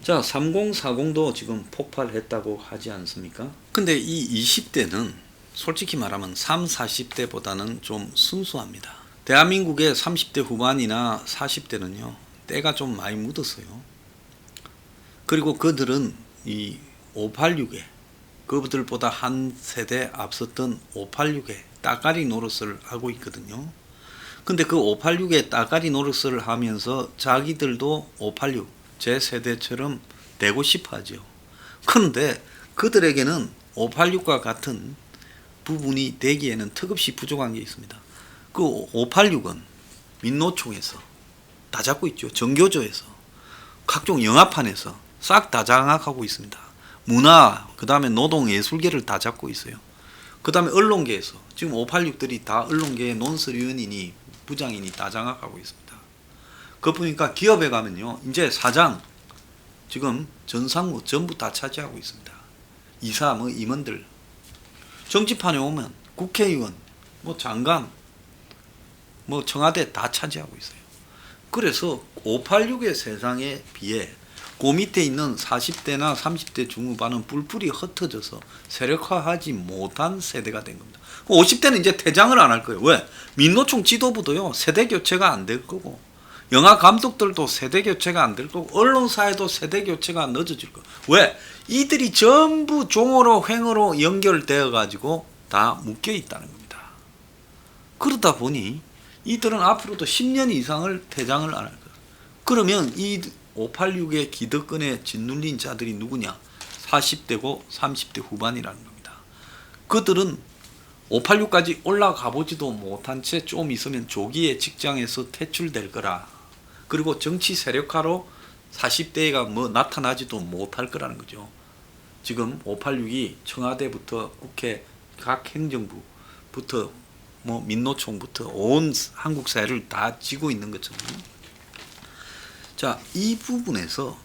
자, 3040도 지금 폭발했다고 하지 않습니까? 근데 이 20대는 솔직히 말하면 30, 40대보다는 좀 순수합니다. 대한민국의 30대 후반이나 40대는요, 때가 좀 많이 묻었어요. 그리고 그들은 이 586에, 그들보다 한 세대 앞섰던 586에 따까리 노릇을 하고 있거든요. 근데 그 586에 따까리 노릇을 하면서 자기들도 586, 제 세대처럼 되고 싶어 하죠. 그런데 그들에게는 586과 같은 부분이 되기에는 턱없이 부족한 게 있습니다. 그 586은 민노총에서 다 잡고 있죠. 정교조에서, 각종 영화판에서 싹 다 장악하고 있습니다. 문화, 그 다음에 노동예술계를 다 잡고 있어요. 그 다음에 언론계에서 지금 586들이 다 언론계의 논설위원이니 부장이니 다 장악하고 있습니다. 그러니까 기업에 가면요, 이제 사장, 지금 전상무 전부 다 차지하고 있습니다. 이사, 임원들. 정치판에 오면 국회의원, 장관, 청와대 다 차지하고 있어요. 그래서 586의 세상에 비해 그 밑에 있는 40대나 30대 중후반은 뿔뿔이 흩어져서 세력화하지 못한 세대가 된 겁니다. 50대는 이제 퇴장을 안 할 거예요. 왜? 민노총 지도부도요, 세대 교체가 안 될 거고, 영화 감독들도 세대 교체가 안 될 거고, 언론사에도 세대 교체가 늦어질 거예요. 왜? 이들이 전부 종으로 횡으로 연결되어 가지고 다 묶여 있다는 겁니다. 그러다 보니 이들은 앞으로도 10년 이상을 퇴장을 안 할 거예요. 그러면 이 586의 기득권에 짓눌린 자들이 누구냐? 40대고 30대 후반이라는 겁니다. 그들은 586까지 올라가 보지도 못한 채 좀 있으면 조기에 직장에서 퇴출될 거라. 그리고 정치 세력화로 40대가 나타나지도 못할 거라는 거죠. 지금 586이 청와대부터 국회, 각 행정부부터 민노총부터 온 한국 사회를 다 쥐고 있는 것처럼. 자, 이 부분에서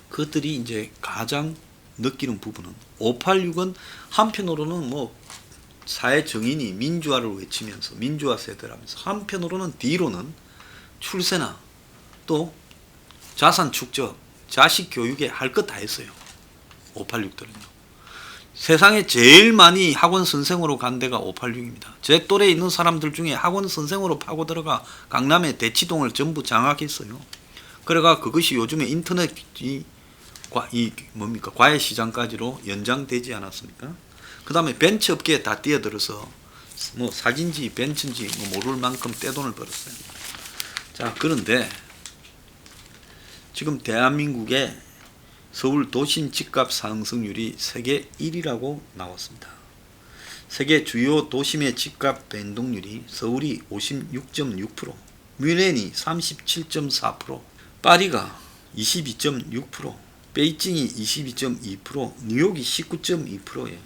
그들이 이제 가장 느끼는 부분은, 586은 한편으로는 사회 정의니 민주화를 외치면서 민주화 세대라면서, 한편으로는 뒤로는 출세나 또 자산 축적, 자식 교육에 할 것 다 했어요. 586들은요. 세상에 제일 많이 학원 선생으로 간 데가 586입니다. 제 또래에 있는 사람들 중에 학원 선생으로 파고 들어가 강남의 대치동을 전부 장악했어요. 그래가 그것이 요즘에 인터넷이 과외시장까지로 연장되지 않았습니까? 그 다음에 벤처업계에 다 뛰어들어서 사기인지 벤처인지 모를 만큼 떼돈을 벌었어요. 자, 그런데 지금 대한민국의 서울 도심 집값 상승률이 세계 1위라고 나왔습니다. 세계 주요 도심의 집값 변동률이 서울이 56.6%, 뮌헨이 37.4%, 파리가 22.6%, 베이징이 22.2%, 뉴욕이 19.2%예요.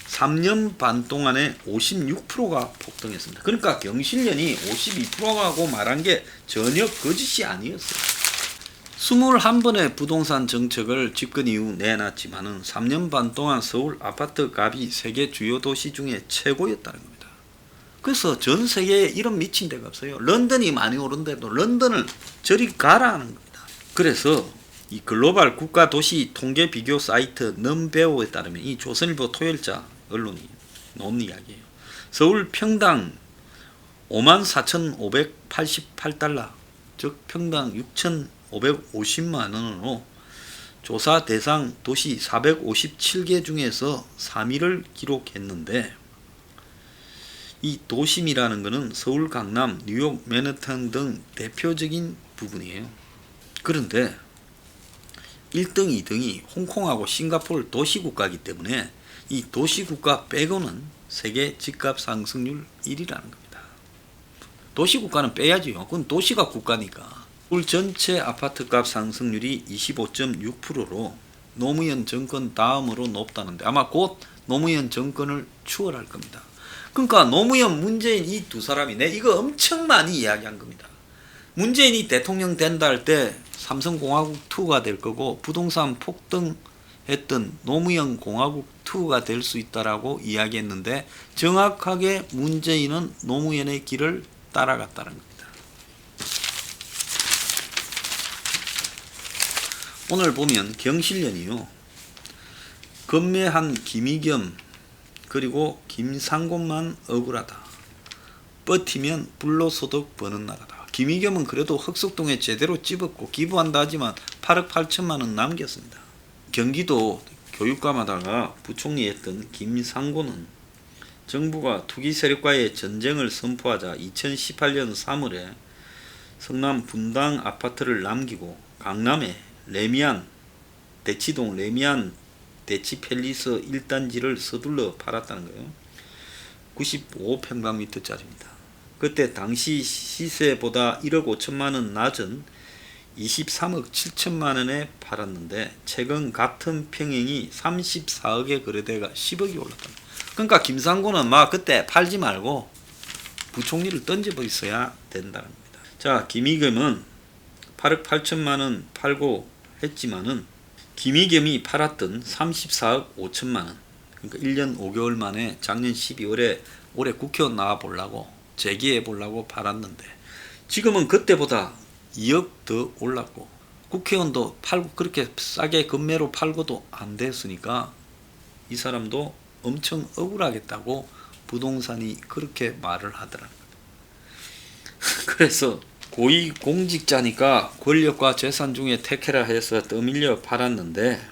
3년 반 동안에 56%가 폭등했습니다. 그러니까 경실련이 52%라고 말한 게 전혀 거짓이 아니었어요. 21번의 부동산 정책을 집권 이후 내놨지만은 3년 반 동안 서울 아파트 값이 세계 주요 도시 중에 최고였다는 겁니다. 그래서 전 세계에 이런 미친 데가 없어요. 런던이 많이 오른데도 런던을 저리 가라 하는 겁니다. 그래서 이 글로벌 국가 도시 통계 비교 사이트 넘베오에 따르면, 이 조선일보 토요일자 언론이 놓은 이야기예요. 서울 평당 54,588달러, 즉 평당 6,550만 원으로 조사 대상 도시 457개 중에서 3위를 기록했는데, 이 도심이라는 것은 서울, 강남, 뉴욕, 맨해튼 등 대표적인 부분이에요. 그런데 1등, 2등이 홍콩하고 싱가포르 도시국가이기 때문에 이 도시국가 빼고는 세계 집값 상승률 1위라는 겁니다. 도시국가는 빼야지요. 그건 도시가 국가니까. 서울 전체 아파트값 상승률이 25.6%로 노무현 정권 다음으로 높다는데, 아마 곧 노무현 정권을 추월할 겁니다. 그러니까 노무현, 문재인 이 두 사람이, 이거 엄청 많이 이야기한 겁니다. 문재인이 대통령 된다 할 때 삼성공화국 2가 될 거고, 부동산 폭등했던 노무현 공화국 2가 될 수 있다라고 이야기했는데, 정확하게 문재인은 노무현의 길을 따라갔다는 겁니다. 오늘 보면 경실련이요. 건매한 김의겸 그리고 김상곤만 억울하다. 버티면 불로소득 버는 나라다. 김의겸은 그래도 흑석동에 제대로 집었고 기부한다 하지만 8억 8천만 원 남겼습니다. 경기도 교육감하다가 부총리 했던 김상곤은 정부가 투기 세력과의 전쟁을 선포하자 2018년 3월에 성남 분당 아파트를 남기고 강남의 레미안 대치동 레미안 대치팰리스 1단지를 서둘러 팔았다는 거예요. 95평방미터짜리입니다. 그때 당시 시세보다 1억 5천만 원 낮은 23억 7천만 원에 팔았는데 최근 같은 평형이 34억에 거래대가 10억이 올랐다. 그러니까 김상곤은 막 그때 팔지 말고 부총리를 던져버렸어야 된다는 겁니다. 자, 김의겸은 8억 8천만 원 팔고 했지만은 김의겸이 팔았던 34억 5천만 원, 그러니까 1년 5개월 만에 작년 12월에 올해 국회의원 나와 보려고 재기해 보려고 팔았는데 지금은 그때보다 2억 더 올랐고 국회의원도 팔고 그렇게 싸게 금매로 팔고도 안 됐으니까 이 사람도 엄청 억울하겠다고 부동산이 그렇게 말을 하더라고요. 그래서 고위공직자니까 권력과 재산 중에 택해라 해서 떠밀려 팔았는데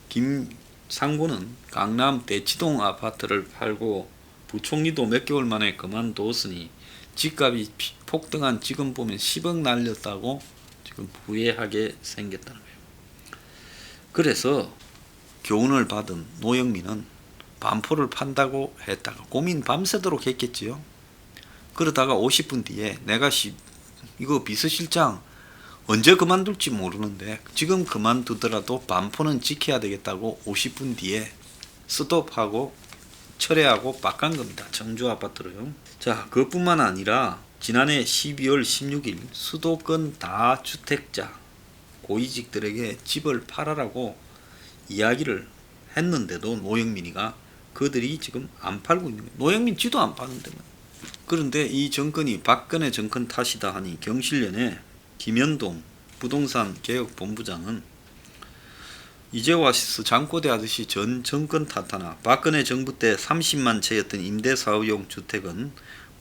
김상곤은 강남 대치동 아파트를 팔고 부총리도 몇 개월 만에 그만뒀으니 집값이 폭등한 지금 보면 10억 날렸다고 지금 후회하게 생겼다는 거예요. 그래서 교훈을 받은 노영민은 반포를 판다고 했다가 고민 밤새도록 했겠지요. 그러다가 50분 뒤에 내가 이거 비서실장 언제 그만둘지 모르는데 지금 그만두더라도 반포는 지켜야 되겠다고 50분 뒤에 스톱하고 철회하고 바꾼 겁니다. 청주 아파트로요. 자, 그것뿐만 아니라 지난해 12월 16일 수도권 다주택자 고위직들에게 집을 팔아라고 이야기를 했는데도 노영민이가 그들이 지금 안 팔고 있는 거예요. 노영민 지도 안 파는데. 그런데 이 정권이 박근혜 정권 탓이다 하니 경실련의 김현동 부동산 개혁본부장은 이제 와서 잠꼬대 하듯이 전 정권 탓하나 박근혜 정부 때 30만 채였던 임대사업용 주택은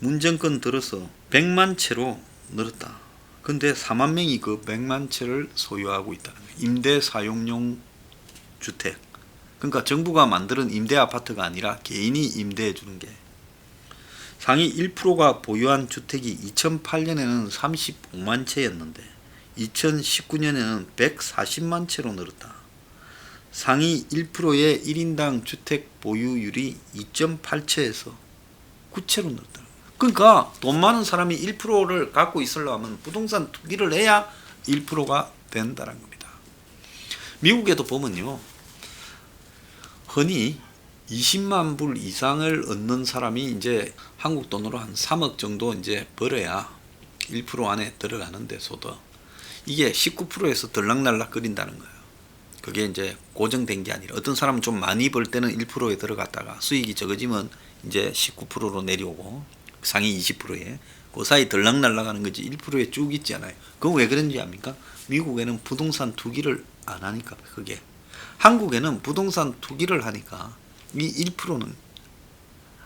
문 정권 들어서 100만 채로 늘었다. 근데 4만 명이 그 100만 채를 소유하고 있다는 거예요. 임대사용용 주택. 그러니까 정부가 만드는 임대아파트가 아니라 개인이 임대해 주는 게. 상위 1%가 보유한 주택이 2008년에는 35만 채였는데 2019년에는 140만 채로 늘었다. 상위 1%의 1인당 주택 보유율이 2.8채에서 9채로 늘었다. 그러니까 돈 많은 사람이 1%를 갖고 있으려면 부동산 투기를 해야 1%가 된다는 겁니다. 미국에도 보면요. 흔히 20만 불 이상을 얻는 사람이 이제 한국 돈으로 한 3억 정도 이제 벌어야 1% 안에 들어가는데 소득. 이게 19%에서 들락날락 거린다는 거예요. 그게 이제 고정된 게 아니라 어떤 사람은 좀 많이 벌 때는 1%에 들어갔다가 수익이 적어지면 이제 19%로 내려오고 상위 20%에 그 사이 들락날락 하는 거지 1%에 쭉 있잖아요. 그건 왜 그런지 압니까? 미국에는 부동산 투기를 안 하니까 그게. 한국에는 부동산 투기를 하니까 이 1%는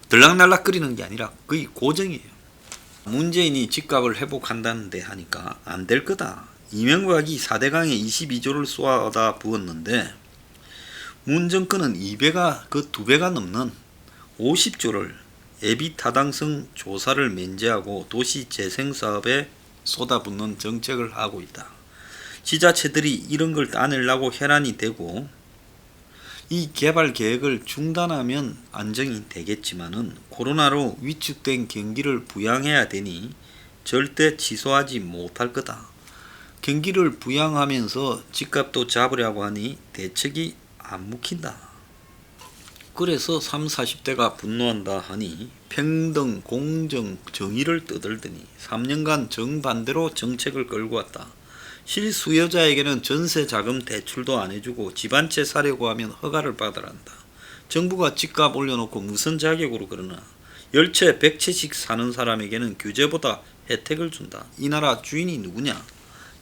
들락날락 거리는 게 아니라 거의 고정이에요. 문재인이 집값을 회복한다는데 하니까 안 될 거다. 이명박이 4대강에 22조를 쏟아 부었는데 문 정권은 2배가 그 2배가 넘는 50조를 예비 타당성 조사를 면제하고 도시 재생 사업에 쏟아붓는 정책을 하고 있다. 지자체들이 이런 걸 따내려고 혈안이 되고 이 개발 계획을 중단하면 안정이 되겠지만은 코로나로 위축된 경기를 부양해야 되니 절대 취소하지 못할 거다. 경기를 부양하면서 집값도 잡으려고 하니 대책이 안 묵힌다. 그래서 30, 40대가 분노한다 하니 평등, 공정, 정의를 떠들더니 3년간 정반대로 정책을 끌고 왔다. 실수요자에게는 전세자금 대출도 안 해주고 집 한 채 사려고 하면 허가를 받아야 한다. 정부가 집값 올려놓고 무슨 자격으로 그러나 10채, 100채씩 사는 사람에게는 규제보다 혜택을 준다. 이 나라 주인이 누구냐?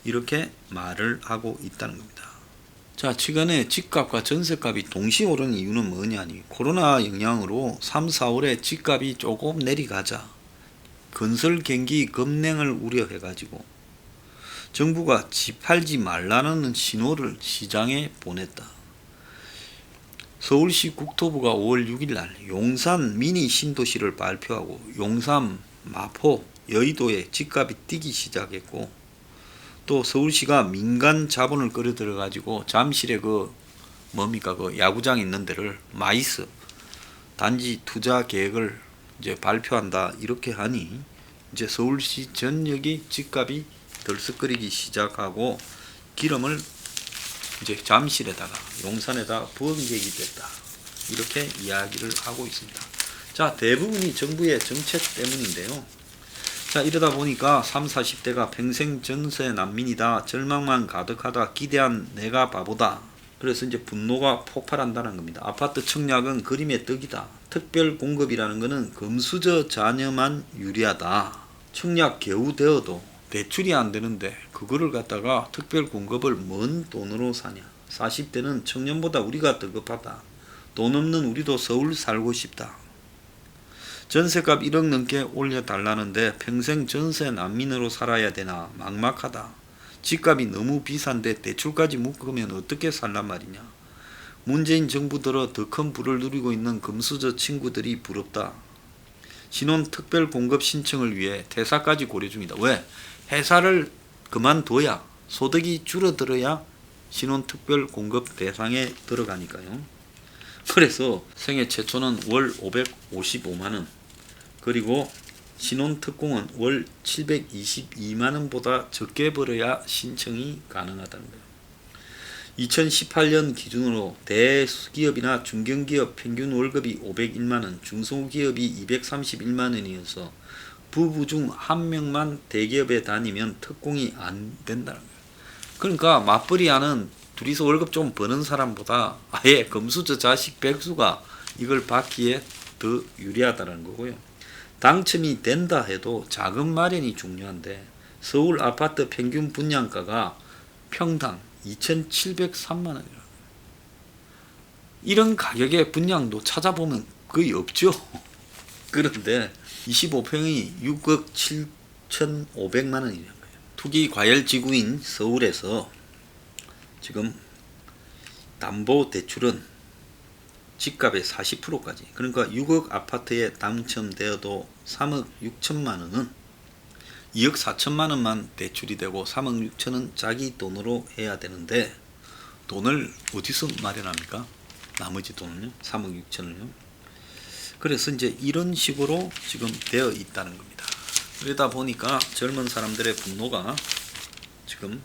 이렇게 말을 하고 있다는 겁니다. 자, 최근에 집값과 전세값이 동시에 오르는 이유는 뭐냐니 코로나 영향으로 3, 4월에 집값이 조금 내려가자 건설 경기 급냉을 우려해 가지고 정부가 집 팔지 말라는 신호를 시장에 보냈다. 서울시 국토부가 5월 6일 날 용산 미니 신도시를 발표하고 용산, 마포, 여의도에 집값이 뛰기 시작했고 또 서울시가 민간 자본을 끌어들여 가지고 잠실에 그 야구장 있는 데를 마이스 단지 투자 계획을 이제 발표한다 이렇게 하니 이제 서울시 전역이 집값이 들썩거리기 시작하고 기름을 이제 잠실에다가 용산에다 부은 계획이 됐다 이렇게 이야기를 하고 있습니다. 자, 대부분이 정부의 정책 때문인데요. 자, 이러다 보니까 30, 40대가 평생 전세 난민이다. 절망만 가득하다. 기대한 내가 바보다. 그래서 이제 분노가 폭발한다는 겁니다. 아파트 청약은 그림의 떡이다. 특별 공급이라는 것은 금수저 자녀만 유리하다. 청약 겨우 되어도 대출이 안 되는데 그거를 갖다가 특별 공급을 뭔 돈으로 사냐. 40대는 청년보다 우리가 더 급하다. 돈 없는 우리도 서울 살고 싶다. 전세값 1억 넘게 올려달라는데 평생 전세 난민으로 살아야 되나 막막하다. 집값이 너무 비싼데 대출까지 묶으면 어떻게 살란 말이냐. 문재인 정부 들어 더 큰 부를 누리고 있는 금수저 친구들이 부럽다. 신혼 특별 공급 신청을 위해 퇴사까지 고려 중이다. 왜? 회사를 그만둬야 소득이 줄어들어야 신혼 특별 공급 대상에 들어가니까요. 그래서 생애 최초는 월 555만원 그리고 신혼특공은 월 722만원보다 적게 벌어야 신청이 가능하다는 거예요. 2018년 기준으로 대기업이나 중견기업 평균 월급이 501만원, 중소기업이 231만원이어서 부부 중 한 명만 대기업에 다니면 특공이 안 된다는 거예요. 그러니까 맞벌이 하는 둘이서 월급 좀 버는 사람보다 아예 금수저 자식 백수가 이걸 받기에 더 유리하다는 거고요. 당첨이 된다 해도 자금 마련이 중요한데 서울 아파트 평균 분양가가 평당 2,703만원이라고. 이런 가격의 분양도 찾아보면 거의 없죠. 그런데 25평이 6억 7,500만원이라는 거예요. 투기 과열 지구인 서울에서 지금 담보 대출은 집값의 40%까지 그러니까 6억 아파트에 당첨되어도 3억 6천만 원은 2억 4천만 원만 대출이 되고 3억 6천은 자기 돈으로 해야 되는데 돈을 어디서 마련합니까? 나머지 돈은요? 3억 6천을요? 그래서 이제 이런 식으로 지금 되어 있다는 겁니다. 그러다 보니까 젊은 사람들의 분노가 지금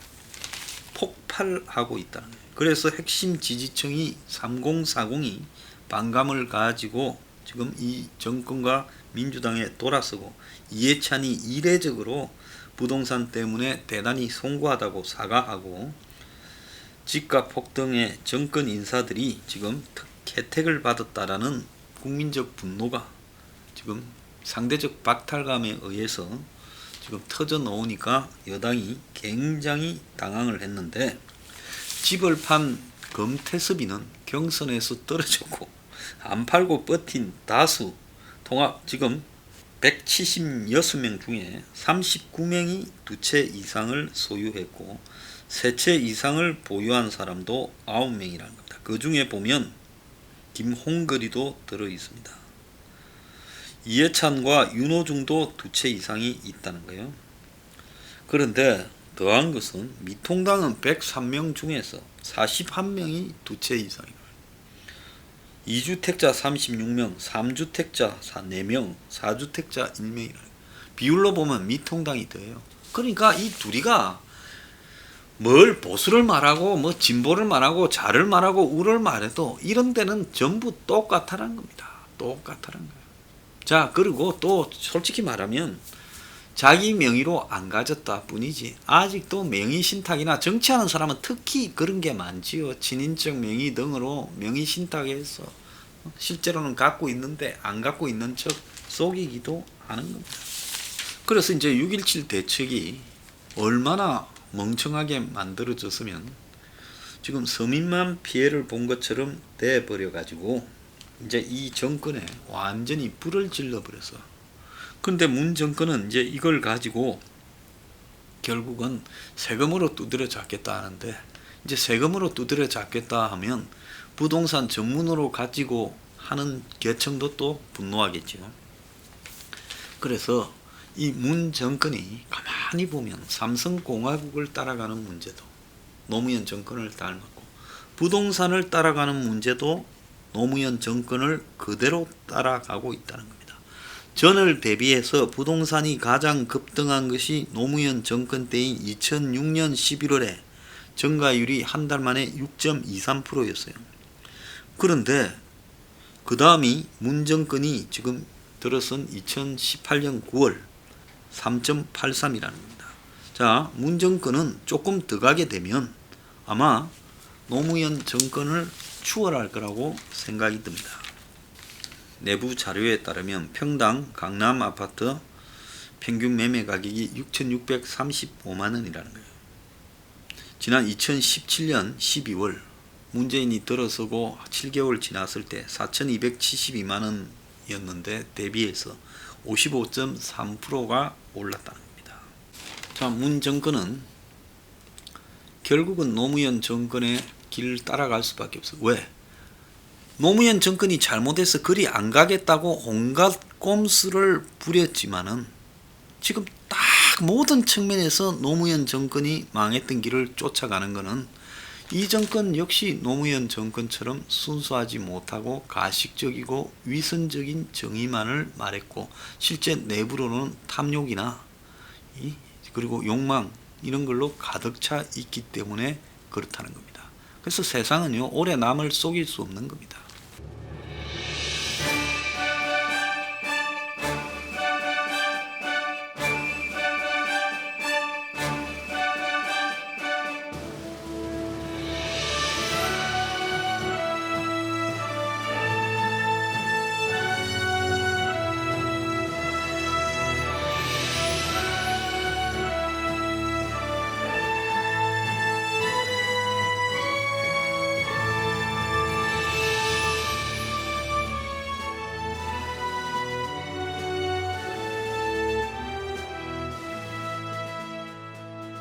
폭발하고 있다는 거예요. 그래서 핵심 지지층이 3040이 반감을 가지고 지금 이 정권과 민주당에 돌아서고 이해찬이 이례적으로 부동산 때문에 대단히 송구하다고 사과하고 집값 폭등의 정권 인사들이 지금 혜택을 받았다라는 국민적 분노가 지금 상대적 박탈감에 의해서 지금 터져 나오니까 여당이 굉장히 당황을 했는데 집을 판 금태섭이는 경선에서 떨어졌고 안 팔고 버틴 다수 통합 지금 176명 중에 39명이 두 채 이상을 소유했고 세 채 이상을 보유한 사람도 9명이라는 겁니다. 그 중에 보면 김홍거리도 들어 있습니다. 이해찬과 윤호중도 두 채 이상이 있다는 거예요. 그런데 더한 것은 미통당은 103명 중에서 41명이 두 채 이상이에요. 2주택자 36명, 3주택자 4명, 4주택자 1명이라. 비율로 보면 미통당이 더해요. 그러니까 이 둘이가 뭘 보수를 말하고 뭐 진보를 말하고 좌를 말하고 우를 말해도 이런 데는 전부 똑같다는 겁니다. 똑같다는 거예요. 자, 그리고 또 솔직히 말하면 자기 명의로 안 가졌다 뿐이지 아직도 명의신탁이나 정치하는 사람은 특히 그런 게 많지요. 친인척 명의 등으로 명의신탁해서 실제로는 갖고 있는데 안 갖고 있는 척 속이기도 하는 겁니다. 그래서 이제 6.17 대책이 얼마나 멍청하게 만들어졌으면 지금 서민만 피해를 본 것처럼 돼버려 가지고 이제 이 정권에 완전히 불을 질러 버렸어. 그런데 문 정권은 이제 이걸 가지고 결국은 세금으로 두드려 잡겠다 하는데, 이제 세금으로 두드려 잡겠다 하면 부동산 전문으로 가지고 하는 계층도 또 분노하겠죠. 그래서 이 문 정권이 가만히 보면 삼성공화국을 따라가는 문제도 노무현 정권을 닮았고, 부동산을 따라가는 문제도 노무현 정권을 그대로 따라가고 있다는 겁니다. 전을 대비해서 부동산이 가장 급등한 것이 노무현 정권 때인 2006년 11월에 증가율이 한 달 만에 6.23%였어요. 그런데 그 다음이 문 정권이 지금 들어선 2018년 9월 3.83이라는 겁니다. 자, 문 정권은 조금 더 가게 되면 아마 노무현 정권을 추월할 거라고 생각이 듭니다. 내부 자료에 따르면 평당 강남 아파트 평균 매매 가격이 6,635만 원이라는 거예요. 지난 2017년 12월 문재인이 들어서고 7개월 지났을 때 4,272만 원이었는데 대비해서 55.3%가 올랐다는 겁니다. 자, 문 정권은 결국은 노무현 정권의 길을 따라갈 수밖에 없어. 왜? 노무현 정권이 잘못해서 그리 안 가겠다고 온갖 꼼수를 부렸지만은 지금 딱 모든 측면에서 노무현 정권이 망했던 길을 쫓아가는 것은 이 정권 역시 노무현 정권처럼 순수하지 못하고 가식적이고 위선적인 정의만을 말했고, 실제 내부로는 탐욕이나 그리고 욕망 이런 걸로 가득 차 있기 때문에 그렇다는 겁니다. 그래서 세상은요 오래 남을 속일 수 없는 겁니다.